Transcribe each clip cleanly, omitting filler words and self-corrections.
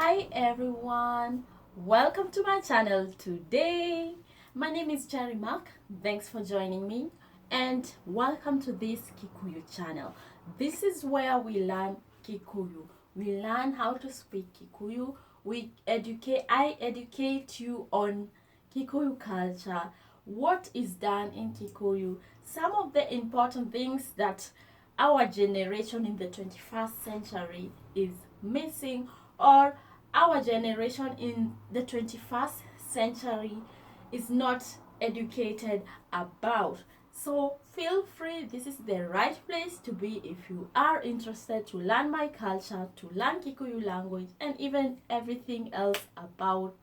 Hi everyone, welcome to my channel today. My name is Cherry Mark. Thanks for joining me and welcome to this Kikuyu channel. This is where we learn Kikuyu. We learn how to speak Kikuyu. I educate you on Kikuyu culture, what is done in Kikuyu, some of the important things that our generation in the 21st century is missing, or our generation in the 21st century is not educated about. So feel free, this is the right place to be if you are interested to learn my culture, to learn Kikuyu language, and even everything else about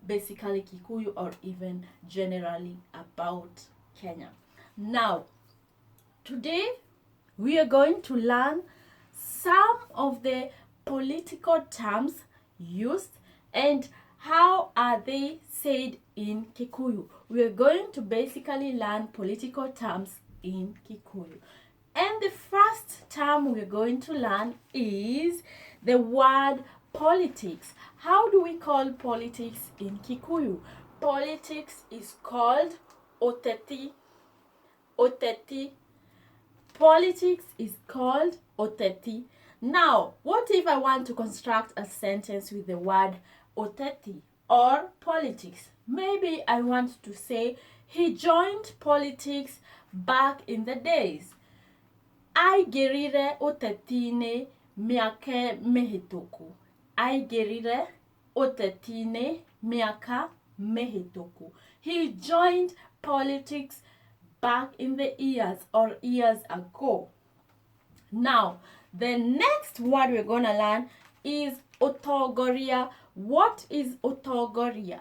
basically Kikuyu, or even generally about Kenya. Now, today we are going to learn some of the political terms used and how are they said in Kikuyu. We are going to basically learn political terms in Kikuyu. And the first term we're going to learn is the word politics. How do we call politics in Kikuyu? Politics is called Uteti. Politics is called Uteti. Now, what if I want to construct a sentence with the word Uteti or politics? Maybe I want to say he joined politics back in the days. Aigerire utetine miaka mehitoku. Aigerire utetine miaka mehitoku. He joined politics back in the years or years ago. Now, the next word we're going to learn is Utogoria. What is Utogoria?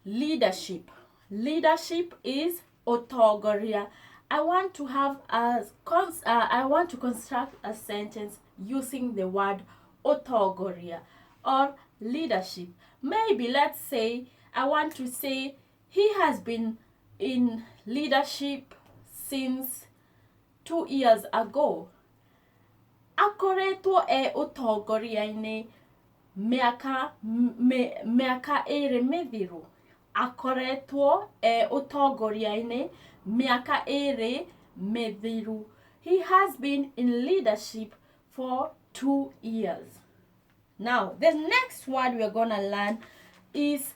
Leadership. Leadership is Utogoria. I want to construct a sentence using the word Utogoria or leadership. Maybe let's say I want to say he has been in leadership since 2 years ago. Akoretwo utongoria-ini miaka ere mithiru. Akoretwo utongoria-ini miaka ere mithiru. He has been in leadership for 2 years. Now, the next word we are going to learn is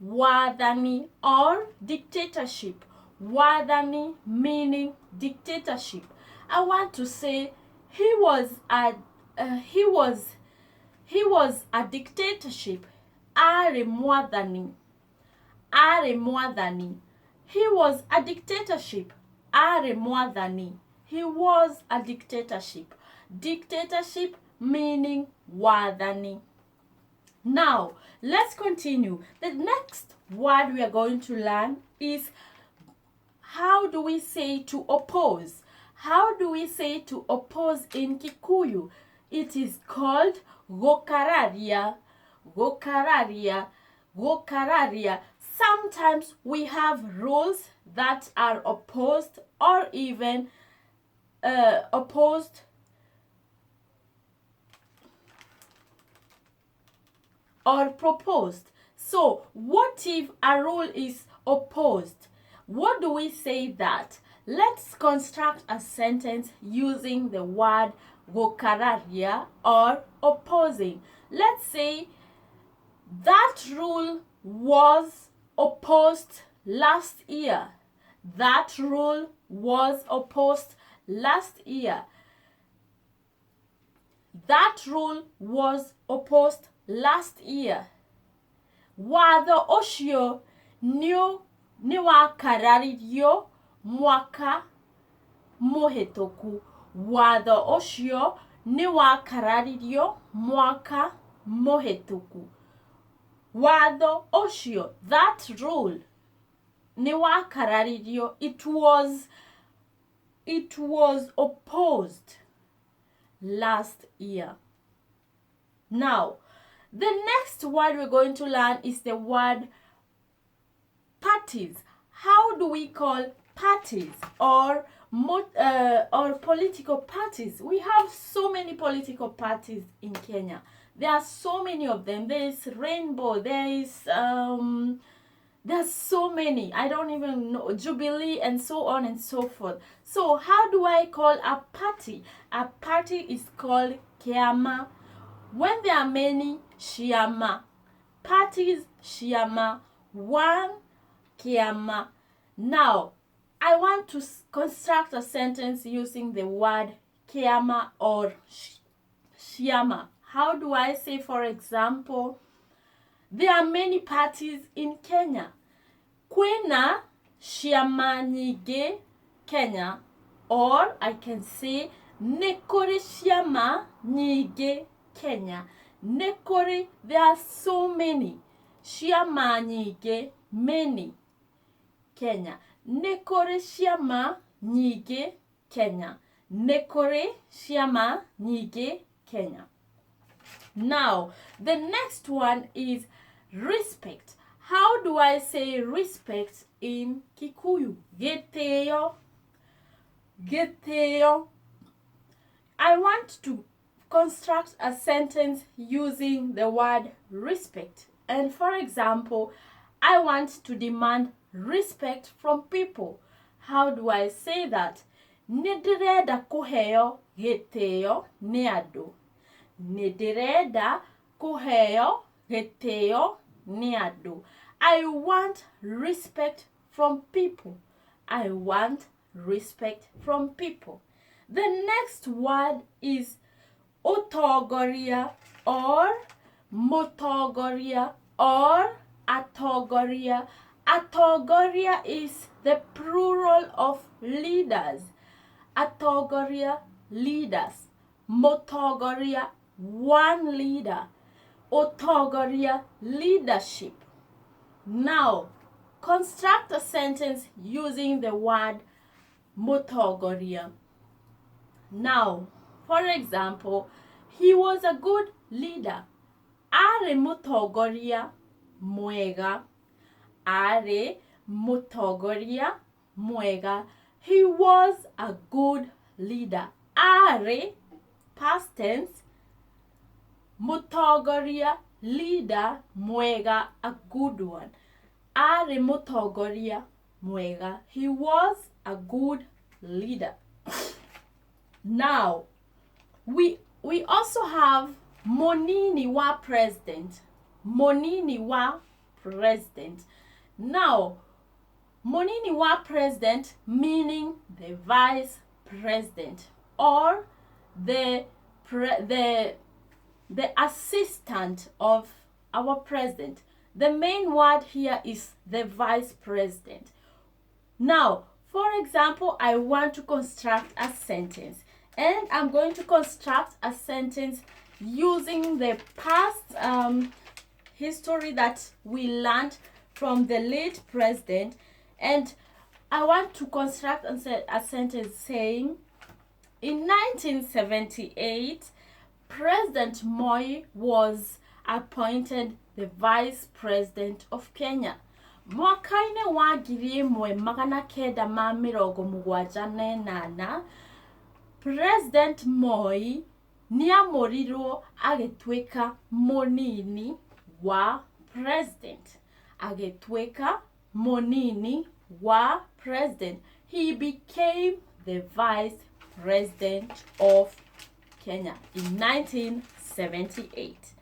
Waathani or dictatorship. Waathani meaning dictatorship. I want to say he was a dictatorship. Arimi-farming. He was a dictatorship. Arimi-farming. He was a dictatorship. Dictatorship meaning Waathani. Now, let's continue. The next word we are going to learn is how do we say to oppose? How do we say to oppose in Kikuyu? It is called Gukararia. Sometimes we have rules that are opposed or even opposed or proposed. So, what if a rule is opposed? What do we say that? Let's construct a sentence using the word Gukararia or opposing. Let's say that rule was opposed last year. That rule was opposed last year. That rule was opposed last year. Watho ucio niwakararirio mwaka muhituku. Watho ucio niwakararirio mwaka muhituku. Watho ucio, that rule, niwakararirio, it was opposed last year. Now, the next word we're going to learn is the word parties. How do we call parties or political parties? We have so many political parties in Kenya. There are so many of them. There is rainbow. There's so many. I don't even know. Jubilee and so on and so forth. So how do I call a party? A party is called Ciama. When there are many, Ciama. Parties, Ciama. One, Ciama. Now, I want to construct a sentence using the word Ciama or Ciama. How do I say, for example, there are many parties in Kenya. Kwena ciama nyingi Kenya. Or I can say nekore ciama nyingi Kenya. Nekore, there are so many. Ciama nyingi, many. Kenya. Nekore ciama nyingi Kenya. Nekore ciama nyingi Kenya. Now, the next one is respect. How do I say respect in Kikuyu? Giteo. Giteo. I want to construct a sentence using the word respect. And for example, I want to demand respect from people. How do I say that? Nidireda kuheo giteo ni andu. Nidireda kuheo giteo ni andu. I want respect from people. I want respect from people. The next word is Utogoria or Mutogoria or Atogoria. Atogoria is the plural of leaders. Atogoria, leaders. Mutogoria, one leader. Utogoria, leadership. Now, construct a sentence using the word Mutogoria. Now, for example, he was a good leader. Are Mutogoria mwega. Are Mutogoria mwega. He was a good leader. Are, past tense. Mutogoria, leader mwega, a good one. Are Mutogoria mwega. He was a good leader. Now, we also have Munini wa president. Munini wa president. Now, Munini wa president meaning the vice president or the assistant of our president. The main word here is the vice president. Now, for example, I want to construct a sentence. And I'm going to construct a sentence using the past history that we learned from the late president. And I want to construct a sentence saying, in 1978, President Moi was appointed the Vice President of Kenya. Mwaka-inĩ wa 1978, President Moi niamorirwo agĩtuĩka mũnini wa president. Agĩtuĩka mũnini wa president. He became the Vice President of Kenya in 1978.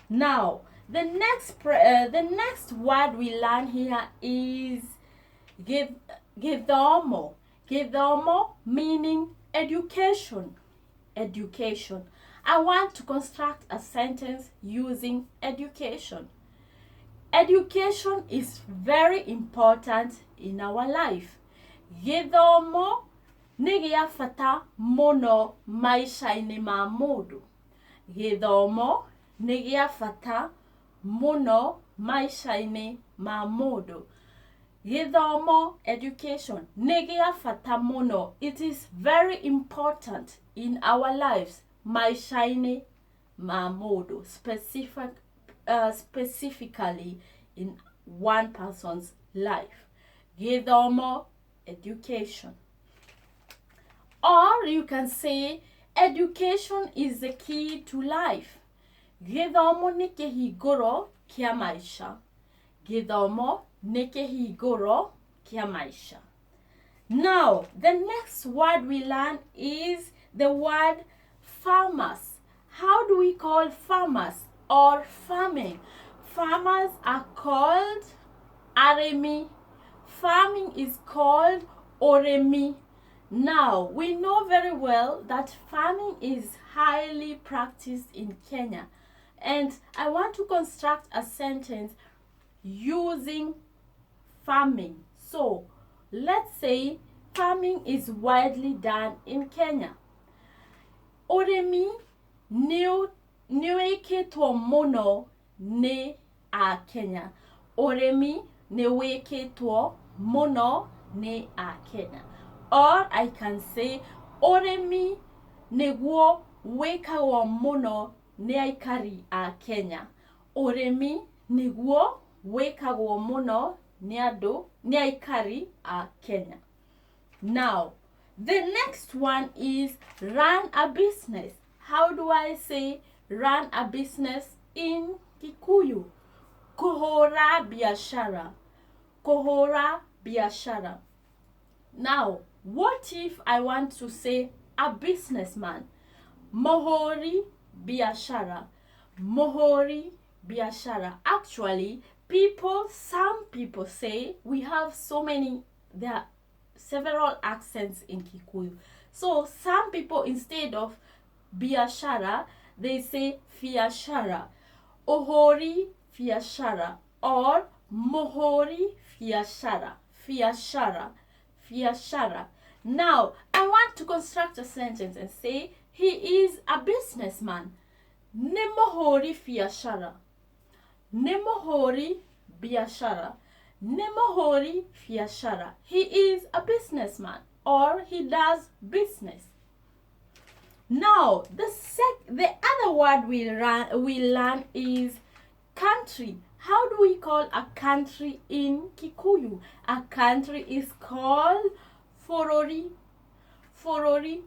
Now, the next word we learn here is Githomo. Githomo meaning education. Education. I want to construct a sentence using education. Education is very important in our life. Githomo nĩ gĩa bata mũno maica-inĩ ma mũndũ. Githomo nĩ gĩa bata mũno maica-inĩ ma mũndũ. Githomo, education, nĩ gĩa bata mũno. It is very important in our lives. Maica-inĩ ma mũndũ. Specifically in one person's life. Githomo, education. Or you can say education is the key to life. Githomo nĩ kĩhingũro kĩa maica. Githomo nĩ kĩhingũro kĩa maica. Now, the next word we learn is the word farmers. How do we call farmers or farming? Farmers are called Arimi. Farming is called Urimi. Now, we know very well that farming is highly practiced in Kenya. And I want to construct a sentence using farming. So, let's say farming is widely done in Kenya. Urimi nĩ wĩkĩtwo mũno nĩ a Kenya. Urimi nĩ wĩkĩtwo mũno nĩ a Kenya. Or I can say Urimi nĩguo wĩkagwo mũno nĩ aikari a Kenya. Urimi nĩguo wĩkagwo mũno nĩ aikari a Kenya. Now, the next one is run a business. How do I say run a business in Kikuyu? Kũhũra biashara. Kũhũra biashara. Now, what if I want to say a businessman? Mũhũri biashara. Mũhũri biashara. Actually, some people say we have there are several accents in Kikuyu. So some people, instead of biashara, they say fiashara. Uhuri fiashara or Muhuri fiashara. Fiashara. Fiashara. Now, I want to construct a sentence and say he is a businessman. Nĩ mũhũri fiashara. Nĩ mũhũri biashara. Nĩ mũhũri fiashara. He is a businessman or he does business. Now, the other word we learn is country. How do we call a country in Kikuyu? A country is called Bururi. Bururi.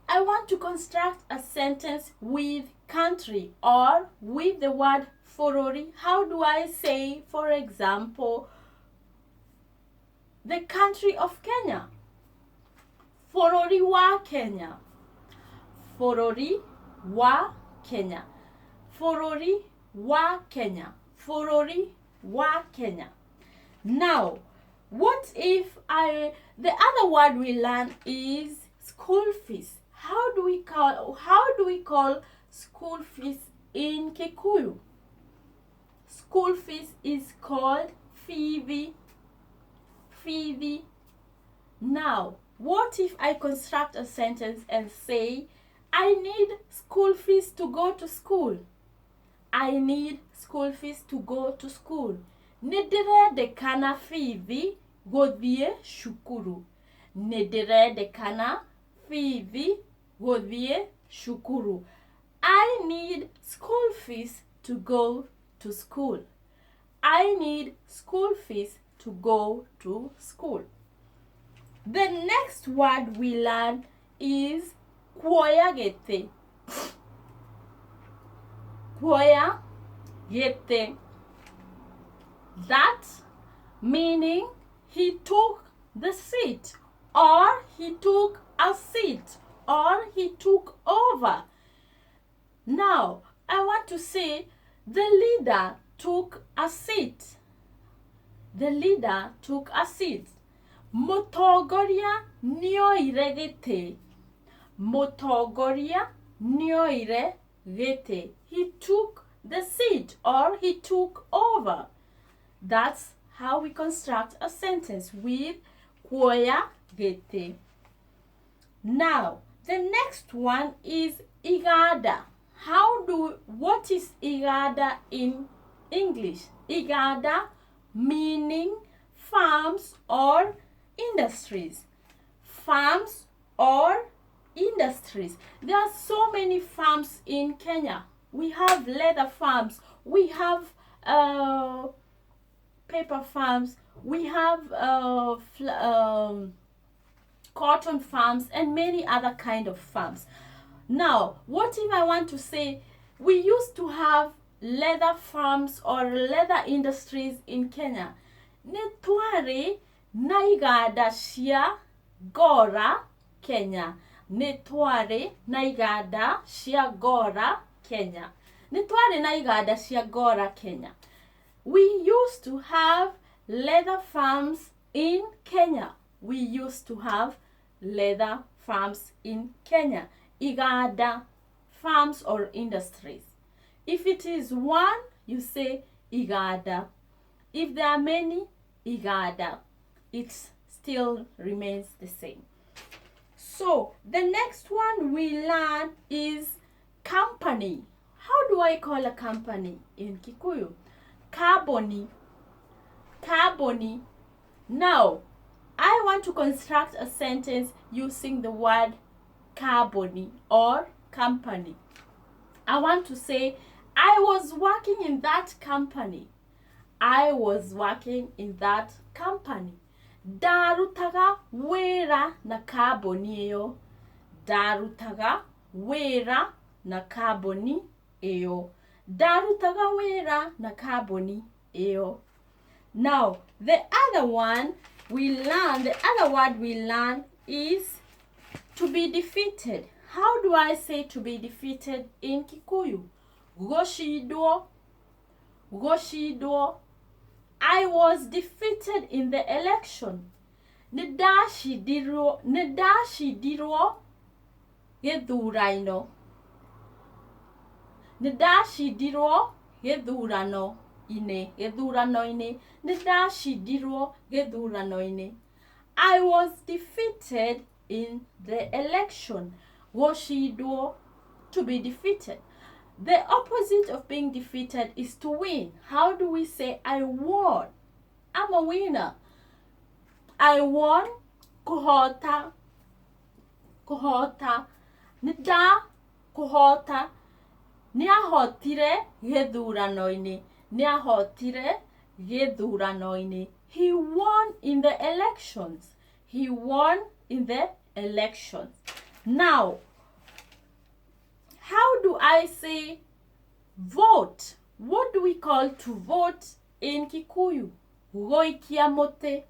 I want to construct a sentence with country or with the word Bururi. How do I say, for example, the country of Kenya? Bururi wa Kenya. Bururi wa Kenya. Bururi wa Kenya. Bururi wa Kenya. Now, what if the other word we learn is school fees? How do we call school fees in Kikuyu? School fees is called fivi. Fivi. Now, what if I construct a sentence and say, I need school fees to go to school? I need school fees to go to school. Nĩndĩrendekana fithi gũthiĩ cukuru. Nĩndĩrendekana fithi gũthiĩ cukuru. I need school fees to go to school. I need school fees to go to school. The next word we learn is Kuoya-gete. Kuoya-gete. That meaning he took the seat, or he took a seat, or he took over. Now, I want to say the leader took a seat. The leader took a seat. Mutogoria nioire gĩtĩ. Mutogoria nioire gĩtĩ. He took the seat or he took over. That's how we construct a sentence with Kuoya-gete. Now, the next one is Igada. What is Igada in English? Igada meaning farms or industries. Farms or industries. There are so many farms in Kenya. We have leather farms. We have paper farms. We have cotton farms and many other kind of farms. Now, what if I want to say we used to have leather farms or leather industries in Kenya. Nitwari na igada cia Gora, Kenya. Nitwari na igada cia Gora, Kenya. Nitwari na igada cia Gora, Kenya. We used to have leather farms in Kenya. We used to have leather farms in Kenya. Igada farms or industries. If it is one, you say Igada. If there are many, Igada. It still remains the same. So the next one we learn is company. How do I call a company in Kikuyu? Kabuni. Kabuni. Now, I want to construct a sentence using the word kabuni or company. I want to say, I was working in that company. I was working in that company. Darutaga wera na kabuni eyo. Darutaga wera na kabuni eyo. Darutaga wera na kabuni eyo. Now, the other one the other word we learn is to be defeated. How do I say to be defeated in Kikuyu? Goshidwo. Goshidwo. I was defeated in the election. Nedashidirwo Githurano. Nedashidirwo Githurano ine. Githurano ine. Nedashidirwo Githurano ine. I was defeated in the election. Goshidwo, to be defeated. The opposite of being defeated is to win. How do we say I won? I'm a winner. I won. Kuhota. Kuhota. Nida kuhota. Niahotire Githurano-ini. Niahotire Githurano-ini. He won in the elections. He won in the elections. Now, how do I say vote? What do we call to vote in Kikuyu? Goikia mote.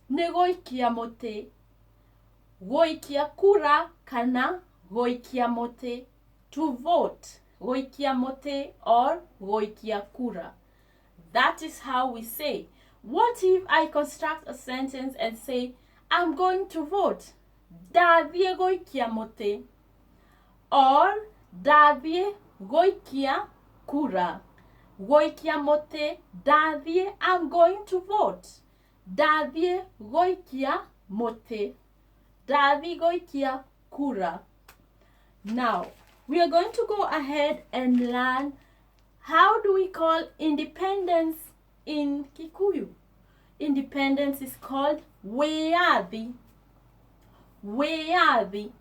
Negoikia mote. Goikia kura kana goikia mote. To vote. Goikia mote or goikia kura. That is how we say. What if I construct a sentence and say, I'm going to vote? Davie goikia mote. Or davie goikia kura. Goikia mote, davie, I'm going to vote. Davie goikia mote. Davie goikia kura. Now, we are going to go ahead and learn how do we call independence in Kikuyu. Independence is called Wiyathi. Wiyathi.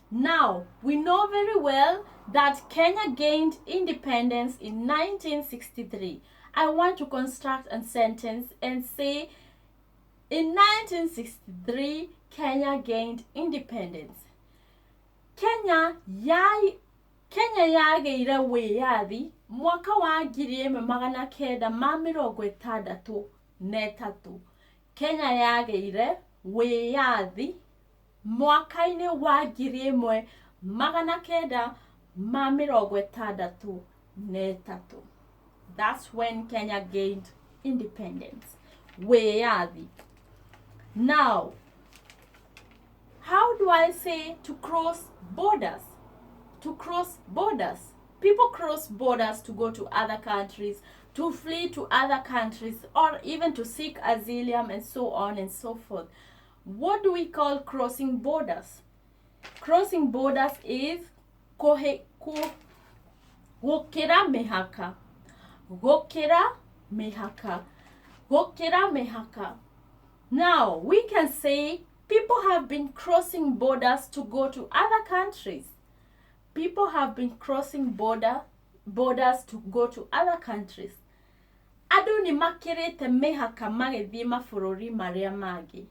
Now, we know very well that Kenya gained independence in 1963. I want to construct a sentence and say, in 1963, Kenya gained independence. Kenya yageire wiyathi mwaka wa 1963. Kenya yageire wiyathi mwaka-ini wa 1963. That's when Kenya gained independence. Wiyathi. Now, how do I say to cross borders? To cross borders. People cross borders to go to other countries, to flee to other countries, or even to seek asylum and so on and so forth. What do we call crossing borders? Crossing borders is gukira mihaka. Gukira mihaka. Gukira mihaka. Now, we can say people have been crossing borders to go to other countries. People have been crossing borders to go to other countries. Adu ni makirite mihaka magithie mabũrũri maria mangĩ.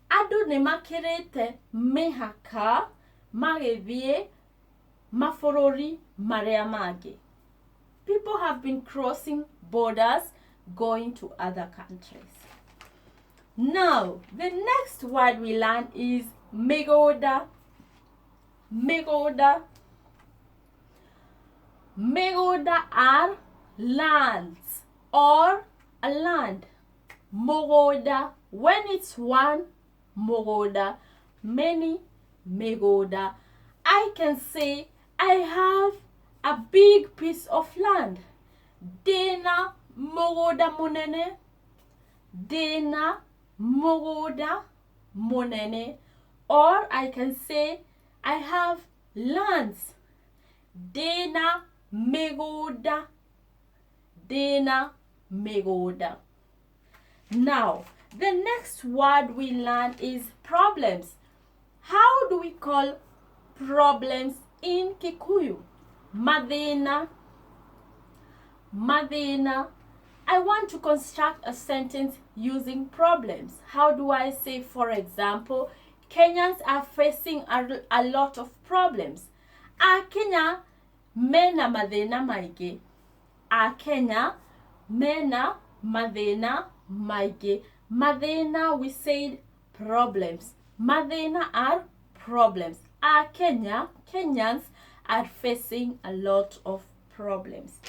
Adu ni makirite mihaka magithie mabũrũri Mareamage. People have been crossing borders, going to other countries. Now, the next word we learn is Migunda. Migunda. Migunda are lands or a land. Mogoda, when it's one, mogoda, many, megoda. I can say I have a big piece of land. Dena mogoda monene. Dena mogoda monene. Or I can say I have lands. Dena megoda. Dena megoda. Now, the next word we learn is problems. How do we call problems in Kikuyu? Mathina. Mathina. I want to construct a sentence using problems. How do I say, for example, Kenyans are facing a lot of problems? A Kenya mena mathina maige. A Kenya mena mathina maige. Mathina, we said problems. Mathina are problems. A Kenyans are facing a lot of problems.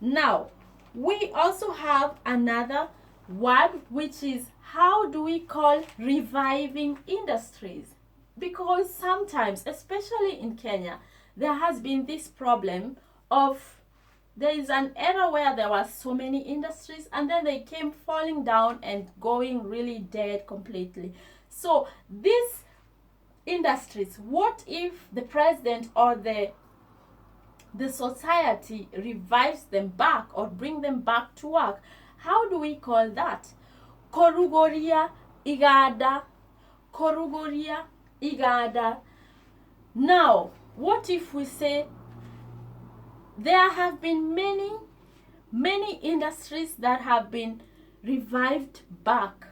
Now, we also have another word, which is how do we call reviving industries? Because sometimes, especially in Kenya, there has been this problem of there is an era where there were so many industries and then they came falling down and going really dead completely. So these industries, what if the president or the society revives them back or bring them back to work? How do we call that? Korugoria, Igada. Korugoria, Igada. Now, what if we say there have been many industries that have been revived back?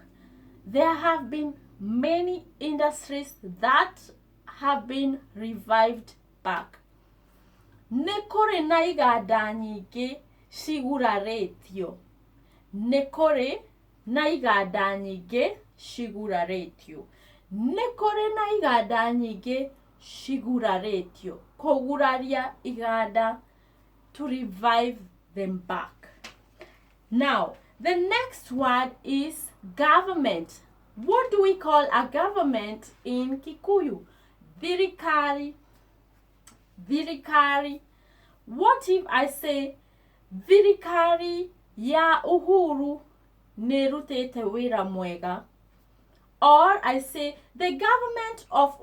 There have been many industries that have been revived back. Nekore na igada nyingi ciguraretio. Nekore na igada nyingi ciguraretio. Nekore na igada nyingi ciguraretio. Koguraria igada, to revive them back. Now, the next word is government. What do we call a government in Kikuyu? Thirikari. Thirikari. What if I say Thirikari ya Uhuru nerutete wira mwega? Or I say the government of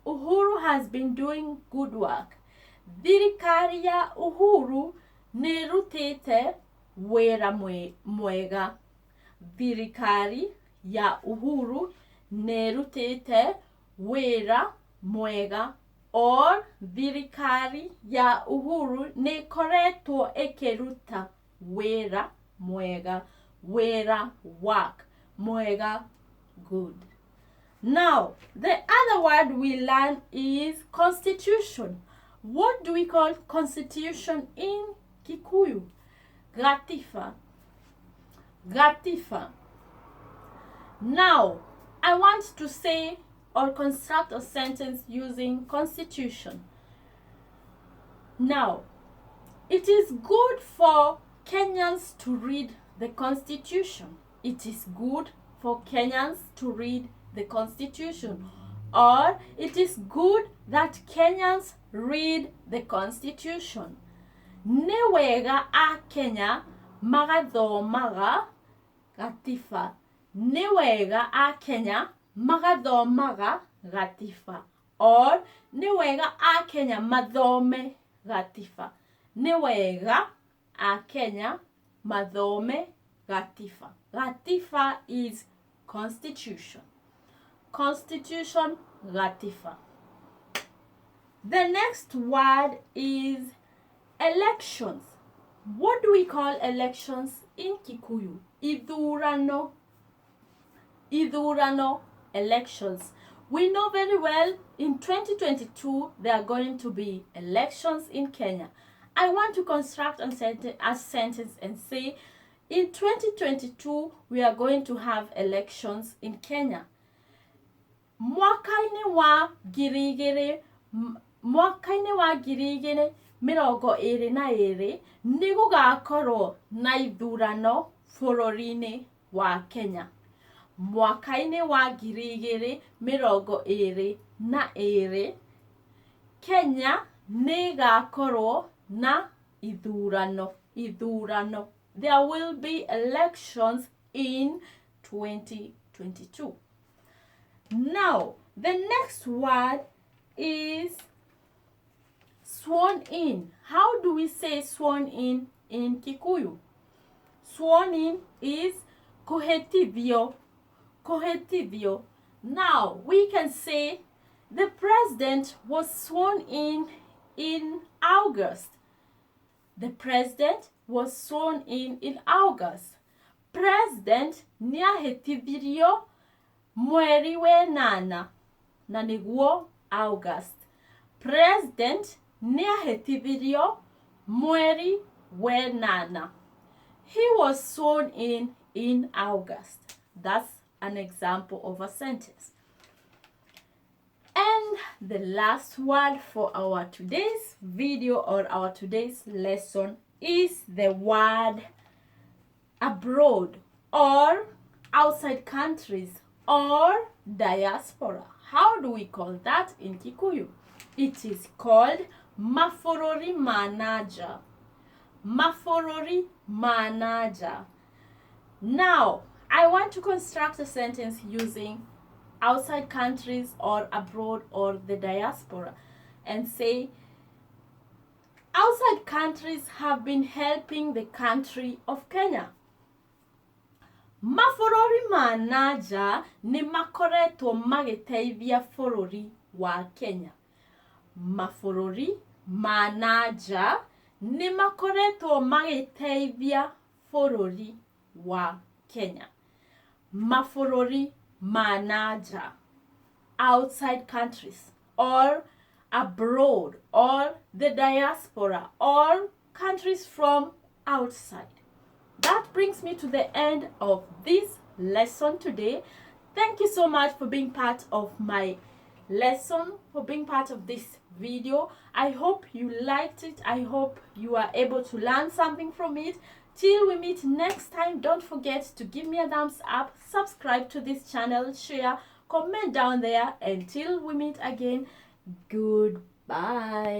Uhuru has been doing good work. Thirikari ya Uhuru nerutete wira mwega. Thirikari ya Uhuru nerutete wira mwega. Or Thirikari ya Uhuru nekoretwo ekeruta wira mwega. Wira, work, mwega, good. Now, the other word we learn is constitution. What do we call constitution in Kikuyu? Gatifa. Gatifa. Now, I want to say or construct a sentence using constitution. Now, it is good for Kenyans to read the constitution. It is good for Kenyans to read the constitution. Or it is good that Kenyans read the constitution. Newega a Kenya magathomaga Gatifa. Newega a Kenya magathomaga Gatifa. Or newega a Kenya mathome Gatifa. Newega a Kenya mathome Gatifa. Gatifa is constitution. Constitution, Gatifa. The next word is elections. What do we call elections in Kikuyu? Githurano-elections. We know very well in 2022 there are going to be elections in Kenya. I want to construct a sentence and say in 2022 we are going to have elections in Kenya. Mwaka-inĩ wa ngiri igĩrĩ mĩrongo ĩrĩ na ĩrĩ nĩ gũgakorwo na ithurano bũrũri-inĩ wa Kenya. Mwaka-inĩ wa ngiri igĩrĩ mĩrongo ĩrĩ na ĩrĩ Kenya nĩ ĩgakorwo na ithurano. There will be elections in 2022. Now, the next word is sworn in. How do we say sworn in Kikuyu? Sworn in is kuhetithio. Now, we can say the president was sworn in August. The president was sworn in August. President niahetithirio mweri wenana na niguo August. President niahetithirio mweri wenana. He was sworn in August. That's an example of a sentence. And the last word for our today's video or our today's lesson is the word abroad or outside countries or diaspora. How do we call that in Kikuyu? It is called Mabũrũri-ma-naaja. Mabũrũri-ma-naaja. Now, I want to construct a sentence using outside countries or abroad or the diaspora and say outside countries have been helping the country of Kenya. Mabũrũri-ma-naaja nĩ makoretwo magĩteithia bũrũri wa Kenya. Mabũrũri-ma-naaja nĩ makoretwo magĩteithia bũrũri wa Kenya. Mabũrũri-ma-naaja, outside countries or abroad or the diaspora or countries from outside. That brings me to the end of this lesson today. Thank you so much for being part of my lesson, for being part of this video. I hope you liked it. I hope you are able to learn something from it. Till we meet next time, don't forget to give me a thumbs up, subscribe to this channel, share, comment down there. Until we meet again, goodbye.